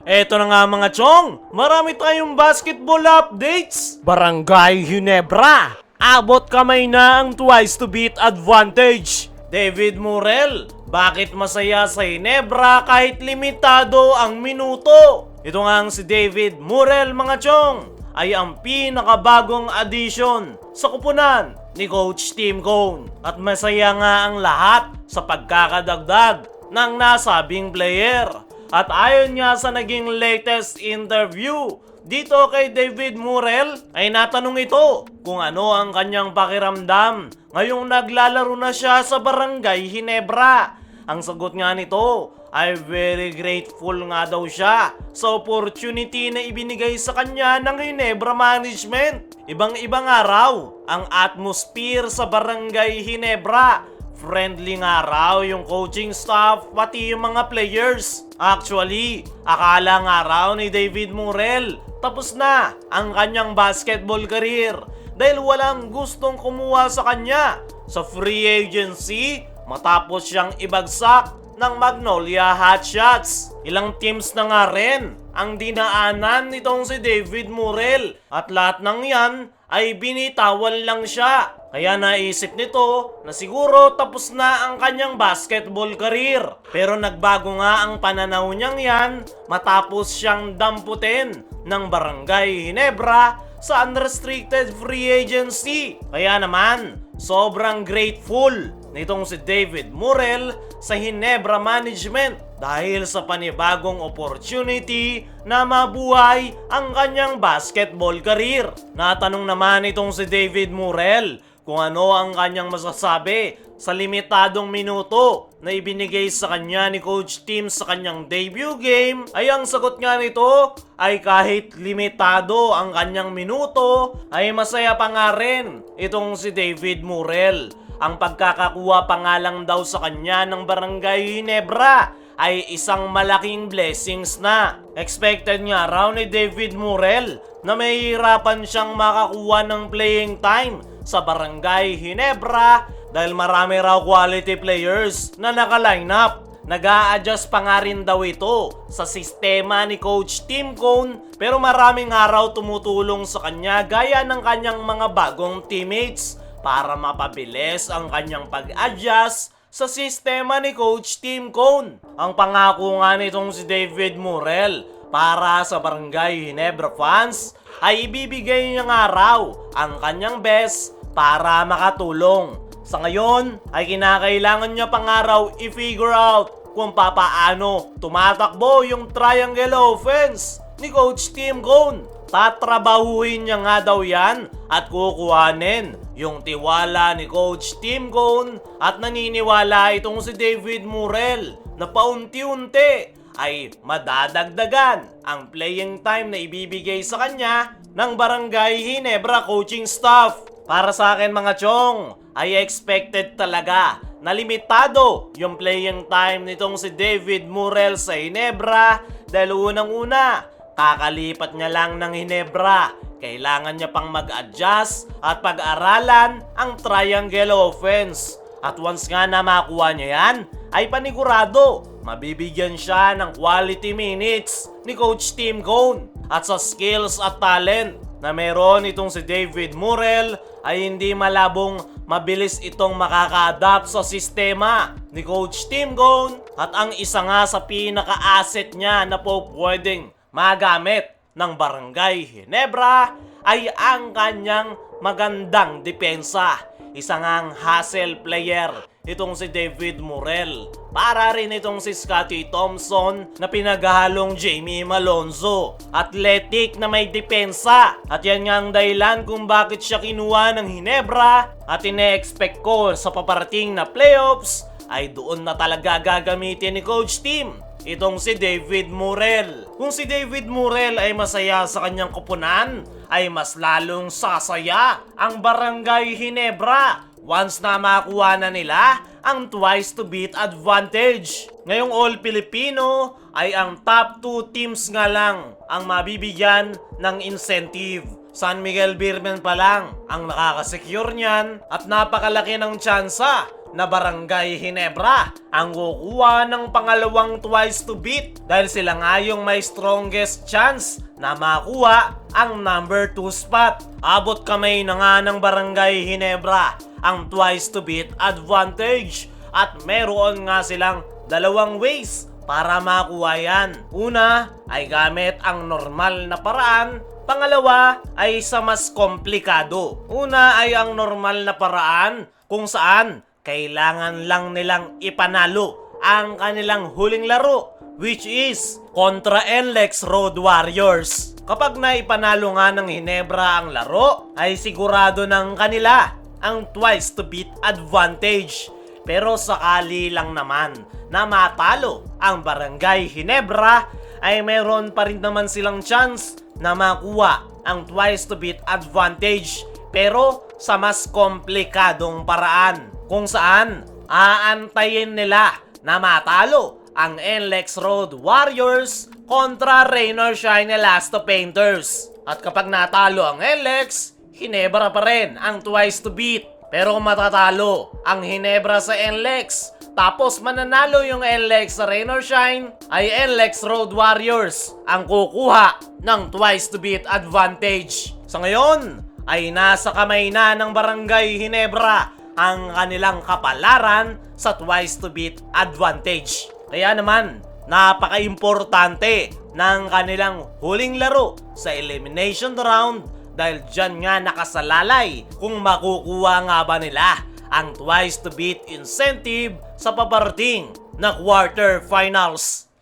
Eto na nga mga chong, marami tayong basketball updates. Barangay Ginebra, abot kamay na ang twice to beat advantage. David Murrell, bakit masaya sa Ginebra kahit limitado ang minuto? Ito nga ang si David Murrell mga chong, ay ang pinakabagong addition sa kupunan ni Coach Tim Cone. At masaya nga ang lahat sa pagkakadagdag ng nasabing player. At ayon nga sa naging latest interview dito kay David Murrell, ay natanong ito kung ano ang kanyang pakiramdam ngayong naglalaro na siya sa Barangay Ginebra. Ang sagot nga nito ay very grateful nga daw siya sa opportunity na ibinigay sa kanya ng Ginebra Management. Ibang-ibang araw ang atmosphere sa Barangay Ginebra. Friendly nga raw yung coaching staff pati yung mga players. Actually, akala nga raw ni David Murrell tapos na ang kanyang basketball career dahil walang gustong kumuha sa kanya sa free agency matapos siyang ibagsak ng Magnolia Hotshots. Ilang teams na nga rin ang dinaanan nitong si David Murrell at lahat ng yan ay binitawan lang siya. Kaya naisip nito na siguro tapos na ang kanyang basketball career. Pero nagbago nga ang pananaw niyang yan matapos siyang damputin ng Barangay Ginebra sa unrestricted free agency. Kaya naman, sobrang grateful nitong si David Murrell sa Ginebra Management dahil sa panibagong opportunity na mabuhay ang kanyang basketball career. Natanong naman itong si David Murrell kung ano ang kanyang masasabi sa limitadong minuto na ibinigay sa kanya ni Coach Tim sa kanyang debut game, ay ang sagot nga nito ay kahit limitado ang kanyang minuto ay masaya pa nga rin itong si David Murrell. Ang pagkakakuha pa nga lang daw sa kanya ng Barangay Ginebra ay isang malaking blessings na. Expected nga raw ni David Murrell na mahihirapan siyang makakuha ng playing time sa Barangay Ginebra dahil marami raw quality players na naka-line up. Nag-a-adjust pa nga rin daw ito sa sistema ni Coach Tim Cone pero maraming araw tumutulong sa kanya gaya ng kanyang mga bagong teammates para mapabilis ang kanyang pag-adjust sa sistema ni Coach Tim Cone. Ang pangako nga nitong si David Murrell para sa Barangay Ginebra fans ay ibibigay niya nga raw ang kanyang best para makatulong. Sa ngayon ay kinakailangan niya pa nga raw i-figure out kung papaano tumatakbo yung triangle offense ni Coach Tim Cone. Tatrabahuhin niya nga daw yan at kukuhanin yung tiwala ni Coach Tim Cone at naniniwala itong si David Murrell na paunti-unti ay madadagdagan ang playing time na ibibigay sa kanya ng Barangay Ginebra coaching staff. Para sa akin mga chong, ay expected talaga na limitado yung playing time nitong si David Murrell sa Ginebra dahil unang-una, kakalipat niya lang ng Ginebra. Kailangan niya pang mag-adjust at pag-aralan ang triangle offense. At once nga na makuha niya yan, ay panigurado, mabibigyan siya ng quality minutes ni Coach Tim Cone. At sa skills at talent na meron itong si David Murrell, ay hindi malabong mabilis itong makaka-adapt sa sistema ni Coach Tim Cone. At ang isa nga sa pinaka-asset niya na po pwedeng magamit ng Barangay Ginebra ay ang kanyang magandang depensa. Isa ngang hustle player itong si David Murrell. Para rin itong si Scottie Thompson na pinaghahalong Jamie Malonzo. Athletic na may depensa. At yan nga ang dahilan kung bakit siya kinuha ng Ginebra. At ine-expect ko sa paparating na playoffs ay doon na talaga gagamitin ni Coach Tim itong si David Murrell. Kung si David Murrell ay masaya sa kanyang kupunan, ay mas lalong sasaya ang Barangay Ginebra once na makuha na nila ang twice to beat advantage. Ngayong All Filipino ay ang top 2 teams nga lang ang mabibigyan ng incentive. San Miguel Beermen pa lang ang nakakasecure niyan at napakalaki ng tsansa na Barangay Ginebra ang kukuha ng pangalawang twice to beat dahil sila nga yung may strongest chance na makuha ang number 2 spot. Abot kamay na nga ng Barangay Ginebra ang twice to beat advantage at meron nga silang dalawang ways para makuha yan. Una ay gamit ang normal na paraan, pangalawa ay sa mas komplikado. Una ay ang normal na paraan kung saan kailangan lang nilang ipanalo ang kanilang huling laro, which is kontra NLEX Road Warriors. Kapag naipanalo nga ng Ginebra ang laro, ay sigurado ng kanila ang twice to beat advantage. Pero sakali lang naman na matalo ang Barangay Ginebra, ay meron pa rin naman silang chance na makuha ang twice to beat advantage, pero sa mas komplikadong paraan kung saan aantayin nila na matalo ang NLEX Road Warriors kontra Rain or Shine Elasto Painters. At kapag natalo ang NLEX, Ginebra pa rin ang twice to beat. Pero kung matatalo ang Ginebra sa NLEX, tapos mananalo yung NLEX sa Rain or Shine, ay NLEX Road Warriors ang kukuha ng twice to beat advantage. Sa ngayon, ay nasa kamay na ng Barangay Ginebra ang kanilang kapalaran sa twice to beat advantage. Kaya naman, napaka-importante ng kanilang huling laro sa elimination round dahil dyan nga nakasalalay kung makukuha nga ba nila ang twice to beat incentive sa paparating na quarterfinals.